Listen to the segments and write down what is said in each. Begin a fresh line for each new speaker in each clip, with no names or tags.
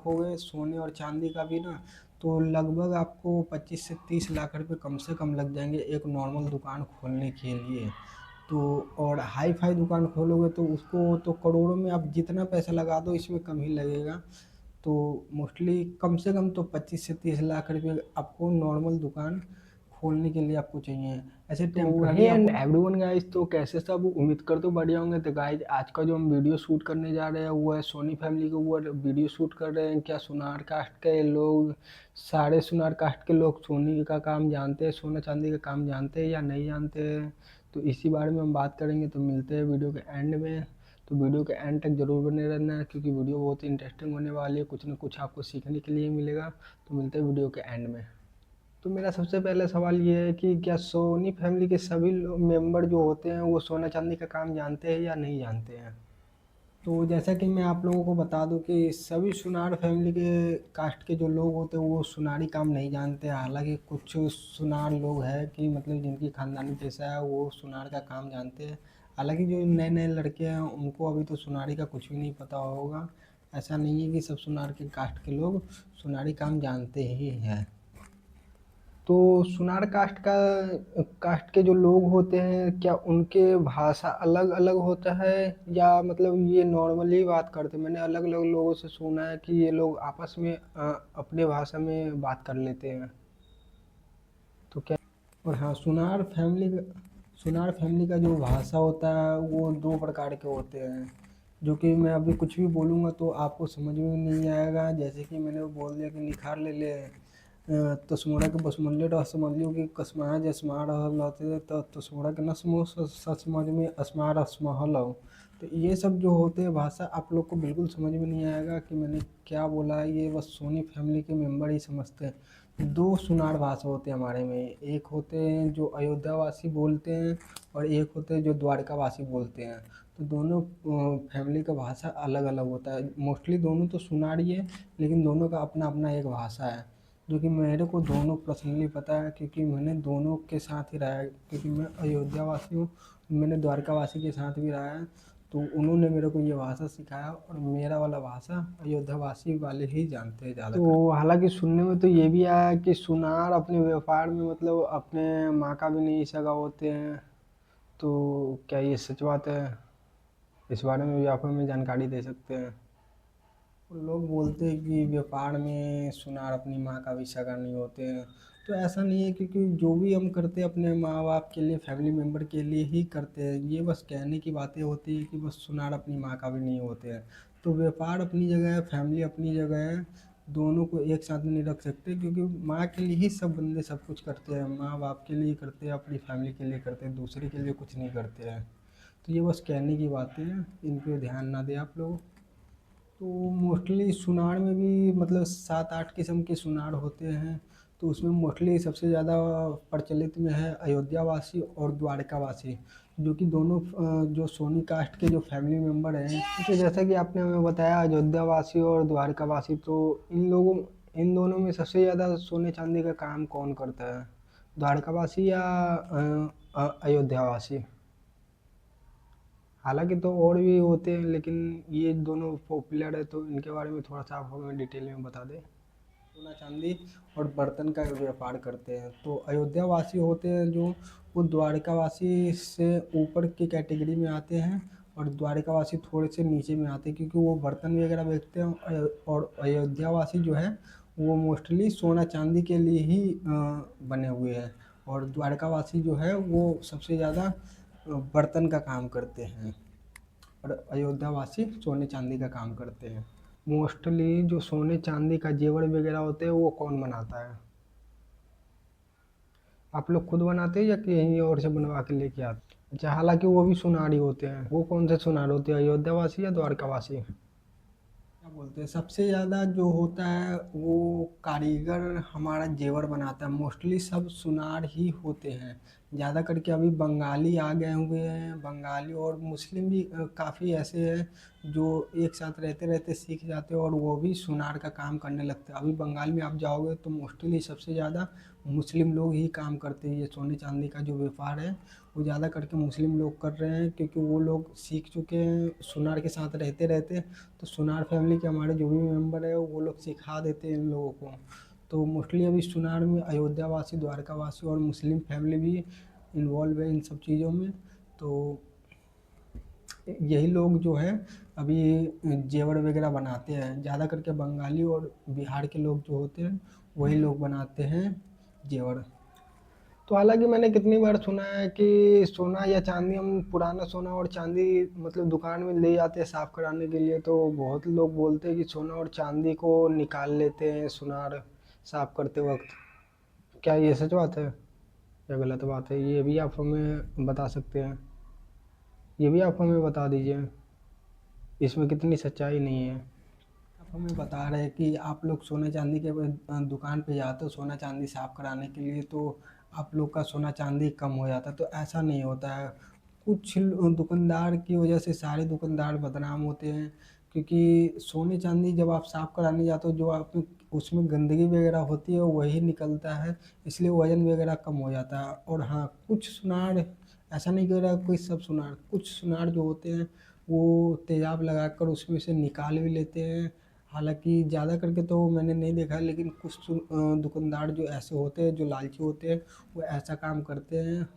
रखोगे सोने और चांदी का भी ना, तो लगभग आपको 25 से 30 लाख रुपए कम से कम लग जाएंगे एक नॉर्मल दुकान खोलने के लिए। तो और हाई फाई दुकान खोलोगे तो उसको तो करोड़ों में, आप जितना पैसा लगा दो इसमें कम ही लगेगा। तो मोस्टली कम से कम तो 25 से 30 लाख रुपए आपको नॉर्मल दुकान खोलने के लिए आपको चाहिए। ऐसे
तो हे
टेम्पररी
एंड
आपको।
एवरीवन गाइस, तो कैसे सब उम्मीद कर तो बढ़िया होंगे। तो गाइस आज का जो हम वीडियो शूट करने जा रहे हैं वो है सोनी फैमिली के ऊपर वीडियो शूट कर रहे हैं। क्या सुनार कास्ट के लोग, सारे सुनार कास्ट के लोग सोनी का काम जानते हैं, सोना चांदी का काम जानते हैं या नहीं जानते हैं, तो इसी बारे में हम बात करेंगे। तो मिलते हैं वीडियो के एंड में। तो वीडियो के एंड तक जरूर बने रहना है क्योंकि वीडियो बहुत ही इंटरेस्टिंग होने वाली है, कुछ ना कुछ आपको सीखने के लिए मिलेगा। तो मिलते हैं वीडियो के एंड में। तो मेरा सबसे पहला सवाल ये है कि क्या सोनी फैमिली के सभी मेंबर जो होते हैं वो सोना चांदी का काम जानते हैं या नहीं जानते हैं?
तो जैसा कि मैं आप लोगों को बता दूं कि सभी सुनार फैमिली के कास्ट के जो लोग होते हैं वो सुनारी काम नहीं जानते। हालांकि कुछ सुनार लोग हैं कि मतलब जिनकी खानदानी पेशा है वो सुनार का काम जानते हैं। हालांकि जो नए नए लड़के हैं उनको अभी तो सुनारी का कुछ भी नहीं पता होगा। ऐसा नहीं है कि सब सुनार के कास्ट के लोग सुनारी काम जानते ही हैं।
तो सुनार कास्ट के जो लोग होते हैं क्या उनके भाषा अलग अलग होता है या मतलब ये नॉर्मली बात करते हैं? मैंने अलग अलग लोगों से सुना है कि ये लोग आपस में अपने भाषा में बात कर लेते हैं। तो क्या?
और हाँ, सुनार फैमिली का जो भाषा होता है वो दो प्रकार के होते हैं, जो कि मैं अभी कुछ भी बोलूँगा तो आपको समझ में नहीं आएगा। जैसे कि मैंने बोल दिया कि निखार ले ले तस्मोड़ा के बसमल्ले समझ लियो कि कसमाया जसमा रहल रहते तो तस्मोड़ा के नस्मो सच समझ में असमा रस्महल हो। तो ये सब जो होते हैं भाषा आप लोग को बिल्कुल समझ में नहीं आएगा कि मैंने क्या बोला है। ये बस सोनी फैमिली के मेंबर ही समझते हैं। दो सुनार भाषा होते हैं हमारे में, एक होते हैं जो अयोध्यावासी बोलते हैं और एक होते हैं जो द्वारकावासी बोलते हैं। तो दोनों फैमिली का भाषा अलग अलग होता है। मोस्टली दोनों तो सुनार ही है, लेकिन दोनों का अपना अपना एक भाषा है, जो कि मेरे को दोनों पर्सनली पता है क्योंकि मैंने दोनों के साथ ही रहा है। क्योंकि मैं अयोध्यावासी हूँ, मैंने द्वारकावासी के साथ भी रहा है। तो उन्होंने मेरे को ये भाषा सिखाया और मेरा वाला भाषा अयोध्यावासी वाले ही जानते हैं ज़्यादातर।
तो हालांकि सुनने में तो ये भी आया है कि सुनार अपने व्यापार में मतलब अपने माँ का भी नहीं सगा होते हैं। तो क्या ये सच बात है? इस बारे में भी आप हमें जानकारी दे सकते हैं?
लोग बोलते हैं कि व्यापार में सुनार अपनी माँ का भी सगा नहीं होते हैं। तो ऐसा नहीं है, क्योंकि जो भी हम करते हैं अपने माँ बाप के लिए, फैमिली मेम्बर के लिए ही करते हैं। ये बस कहने की बातें होती है कि बस सुनार अपनी माँ का भी नहीं होते हैं। तो व्यापार अपनी जगह है, फैमिली अपनी जगह है। दोनों को एक साथ में नहीं रख सकते, क्योंकि माँ के लिए ही सब बंदे सब कुछ करते हैं। माँ बाप के लिए करते हैं, अपनी फैमिली के लिए करते हैं, दूसरे के लिए कुछ नहीं करते हैं। तो ये बस कहने की बातें हैं, इन पे ध्यान ना दें आप लोग। तो मोस्टली सुनार में भी मतलब 7-8 किस्म के सुनार होते हैं। तो उसमें मोस्टली सबसे ज़्यादा प्रचलित में है अयोध्यावासी और द्वारकावासी, जो कि दोनों जो सोनी कास्ट के जो फैमिली मेम्बर हैं।
तो जैसा कि आपने हमें बताया अयोध्यावासी और द्वारकावासी, तो इन दोनों में सबसे ज़्यादा सोने चांदी का काम कौन करता है, द्वारकावासी या अयोध्यावासी? हालांकि तो और भी होते हैं लेकिन ये दोनों पॉपुलर है, तो इनके बारे में थोड़ा सा आप हमें डिटेल में बता दें।
सोना चांदी और बर्तन का व्यापार करते हैं। तो अयोध्यावासी होते हैं जो, वो द्वारकावासी से ऊपर की कैटेगरी में आते हैं और द्वारकावासी थोड़े से नीचे में आते हैं, क्योंकि वो बर्तन वगैरह बेचते हैं। और अयोध्यावासी जो है वो मोस्टली सोना चांदी के लिए ही बने हुए हैं। और द्वारकावासी जो है वो सबसे ज़्यादा बर्तन का काम करते हैं और अयोध्यावासी सोने चांदी का काम करते हैं।
मोस्टली जो सोने चांदी का जेवर वगैरह होते हैं वो कौन बनाता है? आप लोग खुद बनाते हैं या कहीं और से बनवा के लेके आते हैं? अच्छा, हालांकि वो भी सुनारी होते हैं। वो कौन से सुनार होते हैं, अयोध्यावासी या द्वारकावासी?
क्या बोलते हैं, सबसे ज़्यादा जो होता है वो कारीगर हमारा जेवर बनाता है। मोस्टली सब सुनार ही होते हैं, ज़्यादा करके अभी बंगाली आ गए हुए हैं, बंगाली और मुस्लिम भी काफ़ी ऐसे हैं जो एक साथ रहते रहते सीख जाते हैं और वो भी सुनार का काम करने लगते हैं। अभी बंगाल में आप जाओगे तो मोस्टली सबसे ज़्यादा मुस्लिम लोग ही काम करते हैं। ये सोने चांदी का जो व्यापार है वो ज़्यादा करके मुस्लिम लोग कर रहे हैं, क्योंकि वो लोग सीख चुके हैं सुनार के साथ रहते रहते। तो सुनार फैमिली के हमारे जो भी मेंबर है वो लोग सिखा देते हैं इन लोगों को। तो मोस्टली अभी सुनार में अयोध्या वासी, द्वारका वासी और मुस्लिम फैमिली भी इन्वॉल्व है इन सब चीज़ों में। तो यही लोग जो है अभी जेवर वगैरह बनाते हैं। ज़्यादा करके बंगाली और बिहार के लोग जो होते हैं वही लोग बनाते हैं जेवर।
तो हालांकि मैंने कितनी बार सुना है कि सोना या चांदी, हम पुराना सोना और चांदी मतलब दुकान में ले जाते हैं साफ कराने के लिए, तो बहुत लोग बोलते हैं कि सोना और चांदी को निकाल लेते हैं सुनार साफ करते वक्त। क्या ये सच बात है या गलत बात है? ये भी आप हमें बता सकते हैं, ये भी आप हमें बता दीजिए, इसमें कितनी सच्चाई नहीं है।
आप हमें बता रहे हैं कि आप लोग सोना चांदी के दुकान पे जाते हो सोना चांदी साफ कराने के लिए, तो आप लोग का सोना चांदी कम हो जाता है। तो ऐसा नहीं होता है। कुछ दुकानदार की वजह से सारे दुकानदार बदनाम होते हैं, क्योंकि सोने चांदी जब आप साफ कराने जाते हो जो आप उसमें गंदगी वगैरह होती है वही निकलता है, इसलिए वजन वगैरह कम हो जाता है। और हाँ, कुछ सुनार, ऐसा नहीं कह रहा कोई सब सुनार, कुछ सुनार जो होते हैं वो तेजाब लगाकर उसमें से निकाल भी लेते हैं। हालाँकि ज़्यादा करके तो मैंने नहीं देखा है, लेकिन कुछ दुकानदार जो ऐसे होते हैं जो लालची होते हैं वो ऐसा काम करते हैं।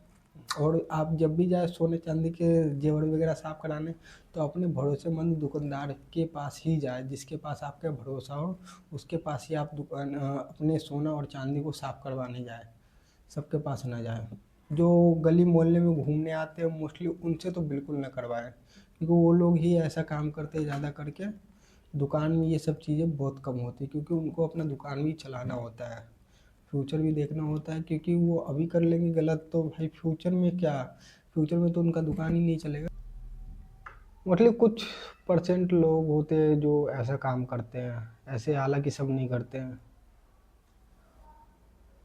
और आप जब भी जाए सोने चांदी के जेवर वगैरह साफ कराने, तो अपने भरोसेमंद दुकानदार के पास ही जाए, जिसके पास आपका भरोसा हो उसके पास ही आप अपने सोना और चांदी को साफ करवाने जाए, सबके पास ना जाए। जो गली मोहल्ले में घूमने आते हैं मोस्टली उनसे तो बिल्कुल ना करवाएं, क्योंकि वो लोग ही ऐसा काम करते हैं ज़्यादा करके। दुकान में ये सब चीज़ें बहुत कम होती है, क्योंकि उनको अपना दुकान भी चलाना होता है, फ्यूचर भी देखना होता है। क्योंकि वो अभी कर लेंगे गलत तो भाई फ्यूचर में क्या, फ्यूचर में तो उनका दुकान ही नहीं चलेगा।
मतलब कुछ परसेंट लोग होते हैं जो ऐसा काम करते हैं, ऐसे हालांकि सब नहीं करते हैं।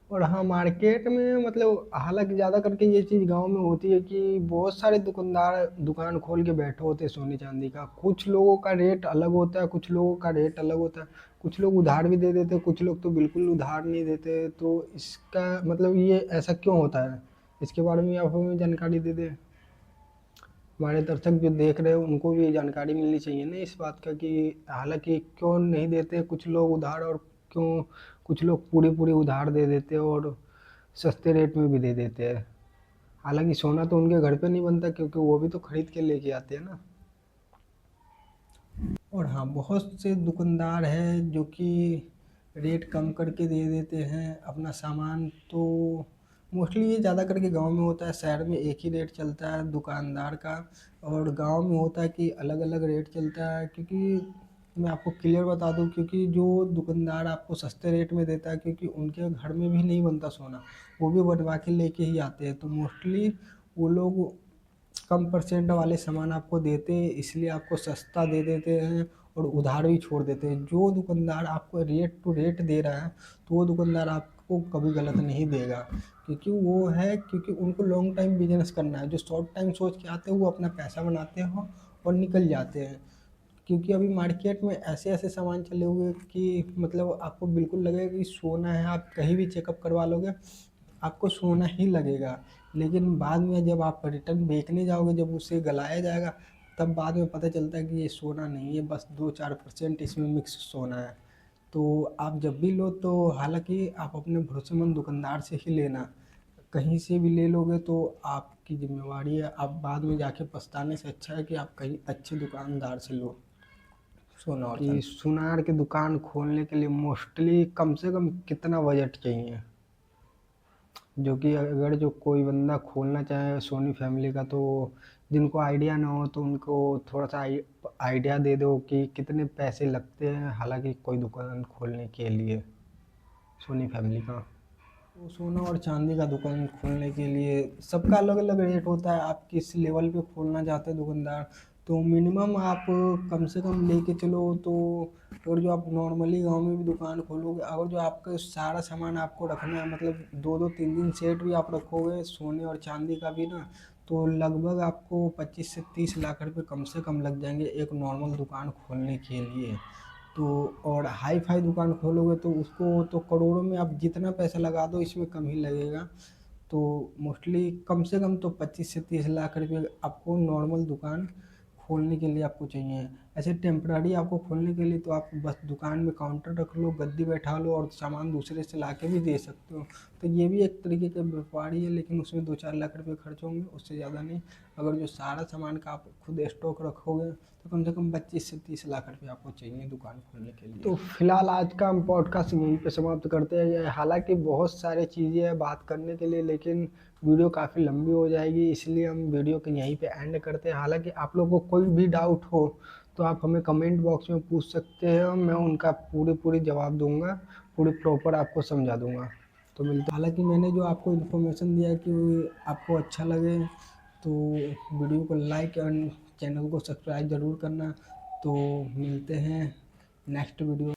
और हाँ, मार्केट में मतलब हालांकि ज़्यादा करके ये चीज़ गांव में होती है कि बहुत सारे दुकानदार दुकान खोल के बैठे होते हैं सोने चांदी का। कुछ लोगों का रेट अलग होता है, कुछ लोगों का रेट अलग होता है। कुछ लोग उधार भी दे देते हैं, कुछ लोग तो बिल्कुल उधार नहीं देते। तो इसका मतलब ये ऐसा क्यों होता है, इसके बारे में आप हमें जानकारी दे दें। हमारे दर्शक जो देख रहे हैं उनको भी जानकारी मिलनी चाहिए ना इस बात का कि हालांकि क्यों नहीं देते कुछ लोग उधार, और क्यों कुछ लोग पूरी पूरी उधार दे देते हैं और सस्ते रेट में भी दे देते हैं। हालांकि सोना तो उनके घर पे नहीं बनता, क्योंकि वो भी तो खरीद के लेके आते हैं ना।
और हाँ, बहुत से दुकानदार हैं जो कि रेट कम करके दे देते हैं अपना सामान। तो मोस्टली ये ज़्यादा करके गांव में होता है, शहर में एक ही रेट चलता है दुकानदार का। और गांव में होता है कि अलग अलग रेट चलता है। क्योंकि मैं आपको क्लियर बता दूं, क्योंकि जो दुकानदार आपको सस्ते रेट में देता है, क्योंकि उनके घर में भी नहीं बनता सोना, वो भी बनवा के लेके ही आते हैं। तो मोस्टली वो लोग कम परसेंट वाले सामान आपको देते हैं, इसलिए आपको सस्ता दे देते हैं और उधार भी छोड़ देते हैं। जो दुकानदार आपको रेट टू रेट दे रहा है तो वो दुकानदार आपको कभी गलत नहीं देगा, क्योंकि वो है, क्योंकि उनको लॉन्ग टाइम बिजनेस करना है। जो शॉर्ट टाइम सोच के आते हैं वो अपना पैसा बनाते हैं और निकल जाते हैं। क्योंकि अभी मार्केट में ऐसे ऐसे सामान चले हुए हैं कि मतलब आपको बिल्कुल लगेगा कि सोना है, आप कहीं भी चेकअप करवा लोगे आपको सोना ही लगेगा। लेकिन बाद में जब आप रिटर्न बेचने जाओगे, जब उसे गलाया जाएगा, तब बाद में पता चलता है कि ये सोना नहीं है, बस 2-4% इसमें मिक्स सोना है। तो आप जब भी लो तो हालांकि आप अपने भरोसेमंद दुकानदार से ही लेना। कहीं से भी ले लोगे तो आपकी जिम्मेवारी है, आप बाद में जाके पछताने से अच्छा है कि आप कहीं अच्छे दुकानदार से लो सोना और
कि
चांदी।
सुनार की दुकान खोलने के लिए मोस्टली कम से कम कितना बजट चाहिए, जो कि अगर जो कोई बंदा खोलना चाहे सोनी फैमिली का, तो जिनको आइडिया ना हो तो उनको थोड़ा सा आइडिया दे दो कि कितने पैसे लगते हैं हालांकि कोई दुकान खोलने के लिए सोनी फैमिली का।
तो सोना और चांदी का दुकान खोलने के लिए सबका अलग अलग रेट होता है। आप किस लेवल पे खोलना चाहते हैं दुकानदार, तो मिनिमम आप कम से कम लेके चलो तो, और जो आप नॉर्मली गांव में भी दुकान खोलोगे, अगर जो आपका सारा सामान आपको रखना है, मतलब 2-2 3 दिन सेट भी आप रखोगे सोने और चांदी का भी ना, तो लगभग आपको 25 से 30 लाख रुपए कम से कम लग जाएंगे एक नॉर्मल दुकान खोलने के लिए। तो और हाई फाई दुकान खोलोगे तो उसको तो करोड़ों में, आप जितना पैसा लगा दो इसमें कम ही लगेगा। तो मोस्टली कम से कम तो 25 से 30 लाख रुपए आपको नॉर्मल दुकान खोलने के लिए आपको चाहिए। ऐसे टेम्पररी आपको खोलने के लिए तो आप बस दुकान में काउंटर रख लो, गद्दी बैठा लो और सामान दूसरे से ला के भी दे सकते हो। तो ये भी एक तरीके का व्यापार ही है, लेकिन उसमें 2-4 लाख रुपए खर्च होंगे, उससे ज़्यादा नहीं। अगर जो सारा सामान का आप खुद स्टॉक रखोगे तो कम से कम 25 से 30 लाख रुपए आपको चाहिए दुकान खोलने के लिए।
तो फिलहाल आज का हम पॉडकास्ट यहीं पे समाप्त करते हैं। हालांकि बहुत सारे चीज़ें हैं बात करने के लिए, लेकिन वीडियो काफ़ी लंबी हो जाएगी, इसलिए हम वीडियो को यहीं पे एंड करते हैं। हालांकि आप लोगों को कोई भी डाउट हो तो आप हमें कमेंट बॉक्स में पूछ सकते हैं, मैं उनका पूरी जवाब दूंगा, पूरी प्रॉपर आपको समझा दूंगा। तो मिलते
हालांकि मैंने जो आपको इन्फॉर्मेशन दिया कि आपको अच्छा लगे तो वीडियो को लाइक और चैनल को सब्सक्राइब ज़रूर करना। तो मिलते हैं नेक्स्ट वीडियो।